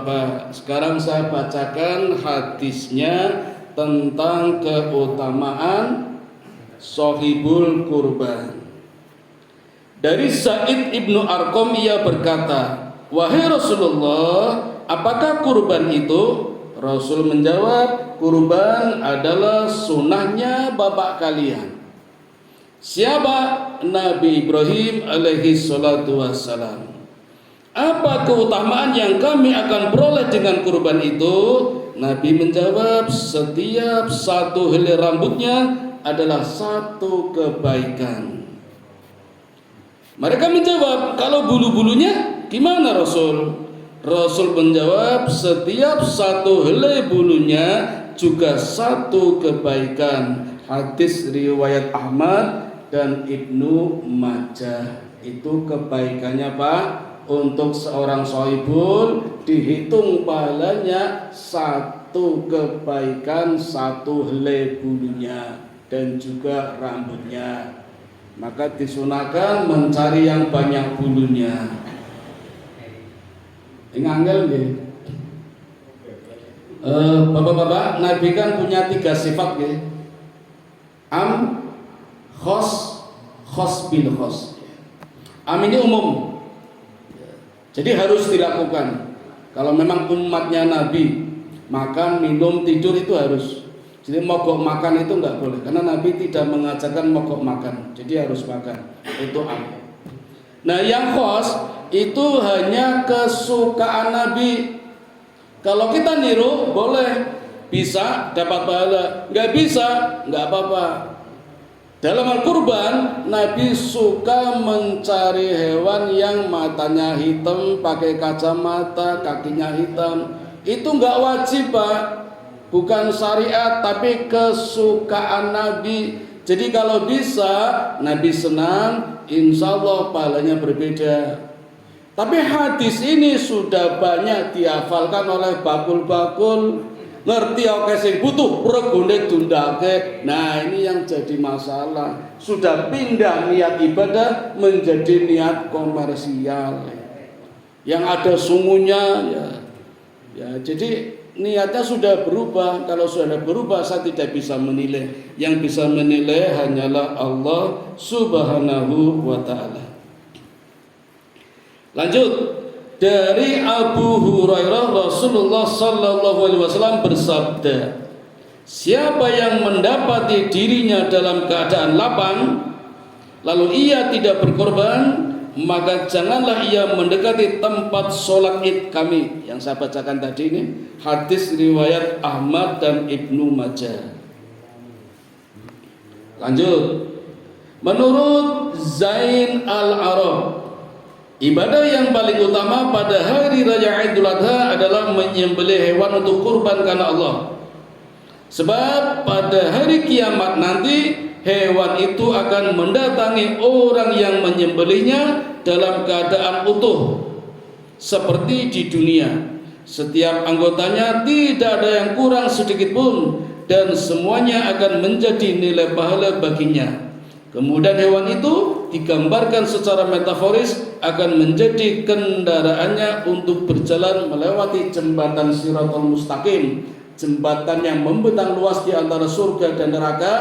apa-apa. Sekarang saya bacakan hadisnya tentang keutamaan Shahibul Kurban. Dari Sa'id ibnu Arqam ia berkata, wahai Rasulullah, apakah kurban itu? Rasul menjawab, kurban adalah sunnahnya bapak kalian. Siapa? Nabi Ibrahim alaihi salatu wassalam. Apa keutamaan yang kami akan peroleh dengan kurban itu? Nabi menjawab, setiap satu helai rambutnya adalah satu kebaikan. Mereka menjawab, kalau bulu-bulunya gimana Rasul? Rasul menjawab, setiap satu helai bulunya juga satu kebaikan. Hadis riwayat Ahmad dan Ibnu Majah. Itu kebaikannya Pak. Untuk seorang shahibul dihitung pahalanya satu kebaikan satu helai bulunya dan juga rambutnya. Maka disunahkan mencari yang banyak bulunya. Angel nggih. Bapak-bapak, Nabi kan punya 3 sifat nggih. Am, khos bil khos. Am ini umum. Jadi harus dilakukan. Kalau memang umatnya Nabi, makan, minum, tidur itu harus. Jadi mogok makan itu enggak boleh, karena Nabi tidak mengajarkan mogok makan. Jadi harus makan. Itu am. Nah, yang khos itu hanya kesukaan Nabi. Kalau kita niru boleh, bisa dapat pahala, nggak bisa nggak apa-apa. Dalam Al-Qurban, Nabi suka mencari hewan yang matanya hitam, pakai kacamata, kakinya hitam. Itu nggak wajib Pak, bukan syariat, tapi kesukaan Nabi. Jadi kalau bisa, Nabi senang, insya Allah pahalanya berbeda. Tapi hadis ini sudah banyak dihafalkan oleh bakul-bakul, ngerti oke sing butuh regone dundake. Nah, ini yang jadi masalah. Sudah pindah niat ibadah menjadi niat komersial. Yang ada sungguhnya ya jadi niatnya sudah berubah. Kalau sudah berubah, saya tidak bisa menilai. Yang bisa menilai hanyalah Allah Subhanahu wa ta'ala. Lanjut, dari Abu Hurairah, Rasulullah sallallahu alaihi wasallam bersabda, siapa yang mendapati dirinya dalam keadaan lapang lalu ia tidak berkorban, maka janganlah ia mendekati tempat sholat id kami. Yang saya bacakan tadi ini hadis riwayat Ahmad dan Ibnu Majah. Lanjut, menurut Zain al-Arab, ibadah yang paling utama pada hari raya Idul Adha adalah menyembelih hewan untuk kurban karena Allah. Sebab pada hari kiamat nanti hewan itu akan mendatangi orang yang menyembelihnya dalam keadaan utuh seperti di dunia. Setiap anggotanya tidak ada yang kurang sedikit pun dan semuanya akan menjadi nilai pahala baginya. Kemudian hewan itu digambarkan secara metaforis akan menjadi kendaraannya untuk berjalan melewati jembatan Shiratal Mustaqim, jembatan yang membentang luas di antara surga dan neraka,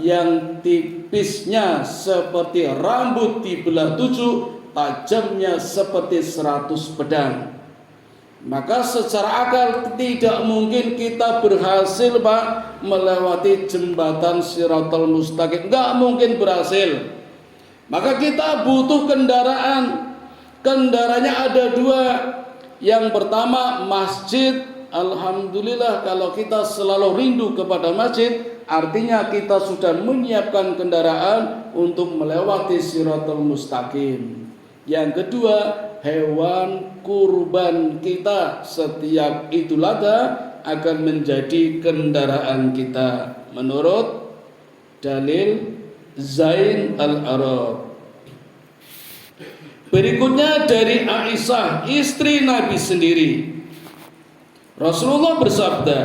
yang tipisnya seperti rambut dibelah 7, tajamnya seperti 100 pedang. Maka secara akal tidak mungkin kita berhasil Pak melewati jembatan Shiratal Mustaqim, nggak mungkin berhasil. Maka kita butuh kendaraan. Kendaraannya ada 2. Yang pertama masjid. Alhamdulillah kalau kita selalu rindu kepada masjid, artinya kita sudah menyiapkan kendaraan untuk melewati Shiratal Mustaqim. Yang kedua, hewan kurban kita setiap Idul Adha akan menjadi kendaraan kita menurut dalil Zain al-Arab. Berikutnya dari Aisyah, istri Nabi sendiri. Rasulullah bersabda,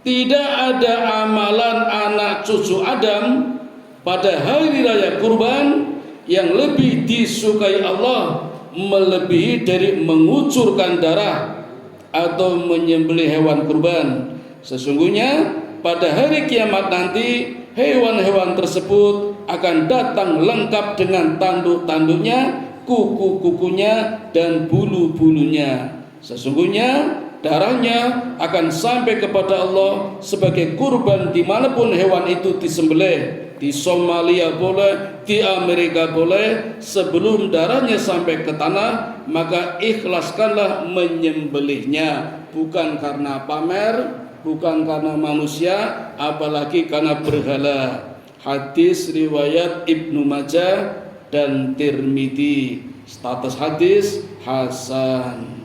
tidak ada amalan anak cucu Adam pada hari raya kurban yang lebih disukai Allah melebihi dari mengucurkan darah atau menyembelih hewan kurban. Sesungguhnya pada hari kiamat nanti hewan-hewan tersebut akan datang lengkap dengan tanduk-tanduknya, kuku-kukunya, dan bulu-bulunya. Sesungguhnya darahnya akan sampai kepada Allah sebagai kurban dimanapun hewan itu disembelih. Di Somalia boleh, di Amerika boleh. Sebelum darahnya sampai ke tanah, maka ikhlaskanlah menyembelihnya, bukan karena pamer, bukan karena manusia, apalagi karena berhala. Hadis riwayat Ibnu Majah dan Tirmidzi. Status hadis hasan.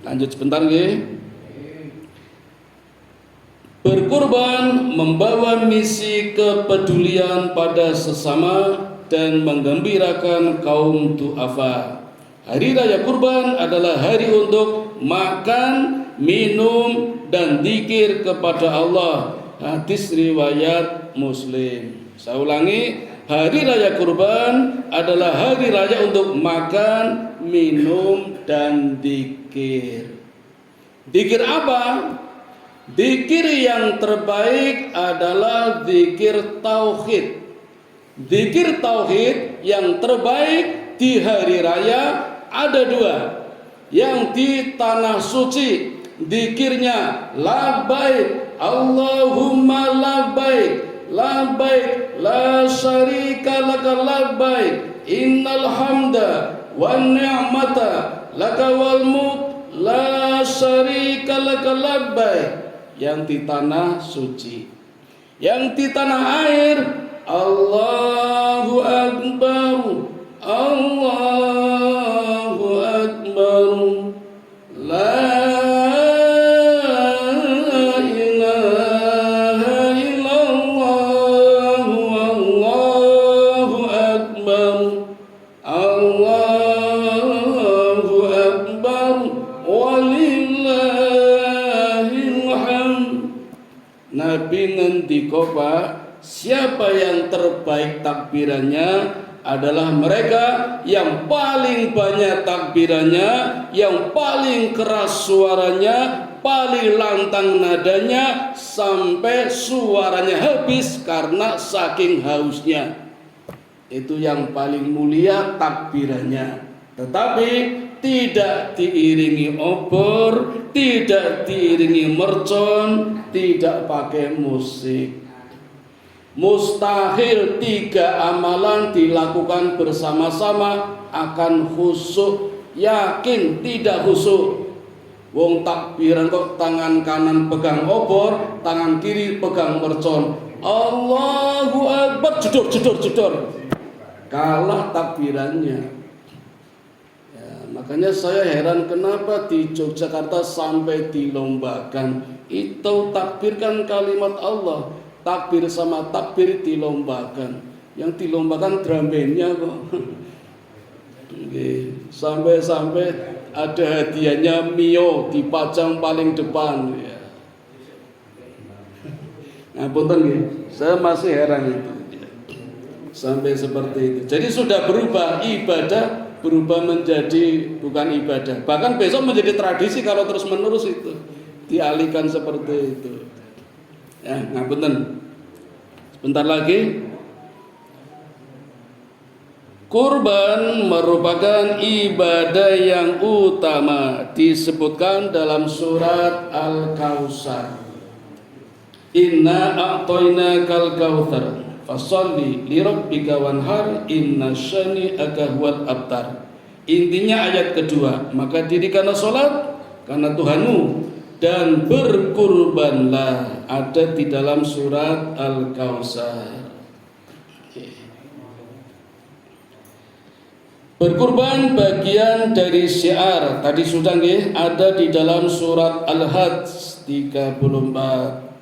Lanjut sebentar nggih. Berkurban membawa misi kepedulian pada sesama dan menggembirakan kaum du'afa. Hari Raya Kurban adalah hari untuk makan, minum, dan zikir kepada Allah. Hadis riwayat Muslim. Saya ulangi, hari Raya Kurban adalah hari raya untuk makan, minum, dan zikir. Zikir apa? Zikir yang terbaik adalah zikir tauhid. Zikir tauhid yang terbaik di hari raya ada dua. Yang di tanah suci, zikirnya labbaik Allahumma labbaik, labbaik la syarika laka labbaik, innal hamda wan ni'mata laka wal mulk la syarika laka labbaik. Yang di tanah suci. Yang di tanah air, Allahu Akbar, Allahu Akbar, la ilaha illallah, Allahu Akbar, Allahu Akbar, walillahil hamd. Nabi ngendika, Pak, siapa yang terbaik takbirannya adalah mereka yang paling banyak takbirannya, yang paling keras suaranya, paling lantang nadanya, sampai suaranya habis karena saking hausnya. Itu yang paling mulia takbirannya. Tetapi tidak diiringi obor, tidak diiringi mercon, tidak pakai musik. Mustahil tiga amalan dilakukan bersama-sama akan khusyuk. Yakin tidak khusyuk. Wong takbiran kok tangan kanan pegang obor, tangan kiri pegang mercon. Allahu Akbar, jedor jedor jedor. Kalah takbirannya. Ya, makanya saya heran kenapa di Yogyakarta sampai dilombakan. Itu takbirkan kalimat Allah. Takbir sama takbir dilombakan. Yang dilombakan drum bandnya kok. Sampai-sampai ada hadiahnya Mio dipajang paling depan. Ya. Nah, punten nggih. Saya masih heran itu. Sampai seperti itu. Jadi sudah berubah, ibadah berubah menjadi bukan ibadah. Bahkan besok menjadi tradisi kalau terus menerus itu dialihkan seperti itu. Ya, ngapunten. Sebentar lagi. Kurban merupakan ibadah yang utama, disebutkan dalam surat Al-Kautsar. Inna a'tainakal kautsar fasholli lirabbika wanhar inna syani'aka huwal abtar. Intinya ayat kedua, maka dirikanlah salat karena Tuhanmu dan berkurbanlah, ada di dalam surat Al-Kautsar. Berkurban bagian dari syiar, tadi sudah ada di dalam surat Al-Hajj 34.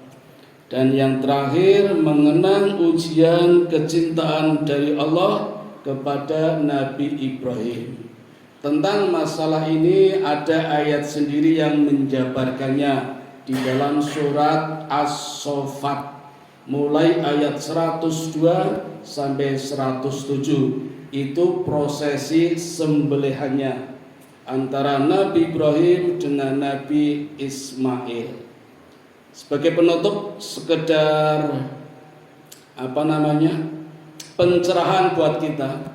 Dan yang terakhir mengenang ujian kecintaan dari Allah kepada Nabi Ibrahim. Tentang masalah ini ada ayat sendiri yang menjabarkannya di dalam surat As-Saffat mulai ayat 102 sampai 107. Itu prosesi sembelihannya. antara Nabi Ibrahim dengan Nabi Ismail. Sebagai penutup sekedar pencerahan buat kita,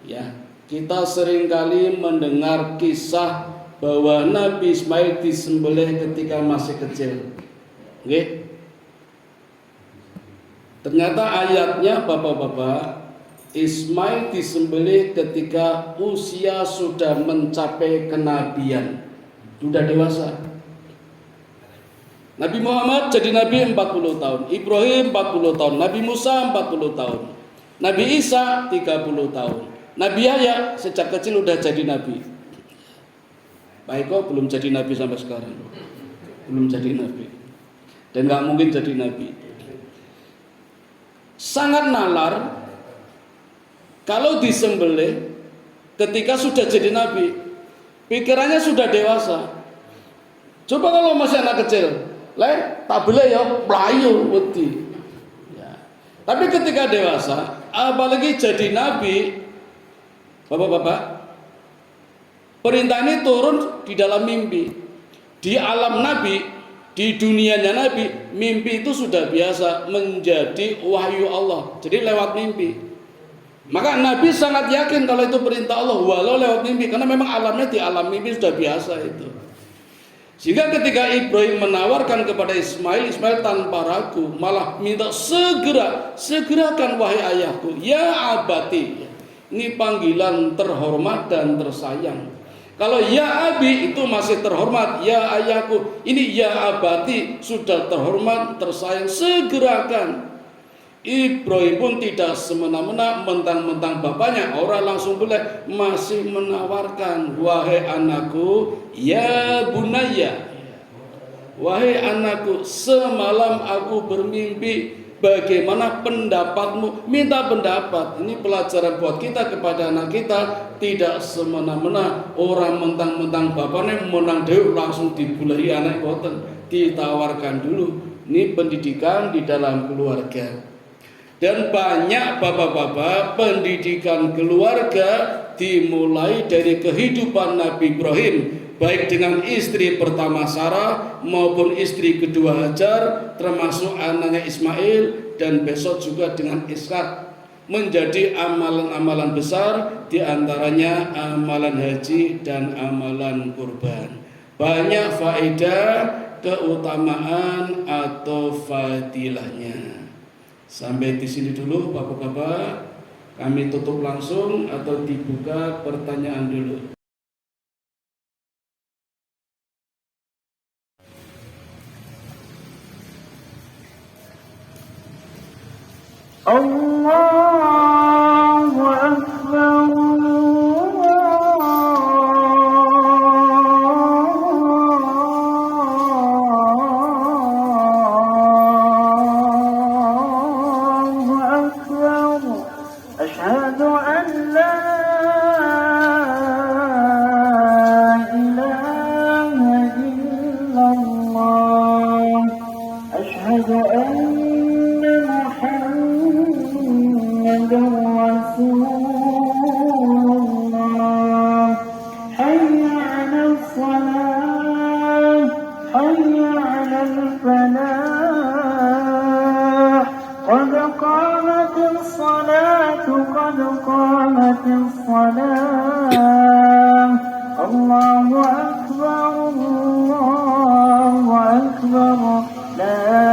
ya. Kita seringkali mendengar kisah bahwa Nabi Ismail disembelih ketika masih kecil. Oke. Ternyata ayatnya Bapak-bapak, Ismail disembelih ketika usia sudah mencapai kenabian, sudah dewasa. Nabi Muhammad jadi nabi 40 tahun, Ibrahim 40 tahun, Nabi Musa 40 tahun, Nabi Isa 30 tahun, Nabi Yahya sejak kecil udah jadi nabi. Pak Eko belum jadi nabi sampai sekarang, belum jadi nabi, dan nggak mungkin jadi nabi. Sangat nalar kalau disembelih ketika sudah jadi nabi, pikirannya sudah dewasa. Coba kalau masih anak kecil, tak boleh ya melayu wedi. Ya. Tapi ketika dewasa, apalagi jadi nabi, Bapak-bapak, perintah ini turun di dalam mimpi. Di alam nabi, di dunianya nabi, mimpi itu sudah biasa menjadi wahyu Allah. Jadi lewat mimpi. Maka nabi sangat yakin kalau itu perintah Allah walau lewat mimpi, karena memang alamnya di alam mimpi sudah biasa itu. Sehingga ketika Ibrahim menawarkan kepada Ismail, Ismail tanpa ragu malah minta segerakan wahai ayahku, ya abati. Ini panggilan terhormat dan tersayang. Kalau ya abi itu masih terhormat, ya ayahku. Ini ya abati sudah terhormat, tersayang, segerakan. Ibrahim pun tidak semena-mena mentang-mentang bapaknya, orang langsung boleh, masih menawarkan, wahai anakku, ya bunaya, wahai anakku, semalam aku bermimpi, bagaimana pendapatmu? Minta pendapat. Ini pelajaran buat kita kepada anak kita, tidak semena-mena orang mentang-mentang bapaknya menang dewe langsung dibulahi anak boten, ditawarkan dulu. Ini pendidikan di dalam keluarga. Dan banyak bapak-bapak, pendidikan keluarga dimulai dari kehidupan Nabi Ibrahim, baik dengan istri pertama Sarah maupun istri kedua Hajar, termasuk anaknya Ismail, dan besok juga dengan Ishak. Menjadi amalan-amalan besar, diantaranya amalan haji dan amalan kurban. Banyak faedah, keutamaan atau fadilahnya. Sampai di sini dulu Bapak-bapak, kami tutup langsung atau dibuka pertanyaan dulu. Allahu Akbar. Allahu Akbar, Allahu Akbar, la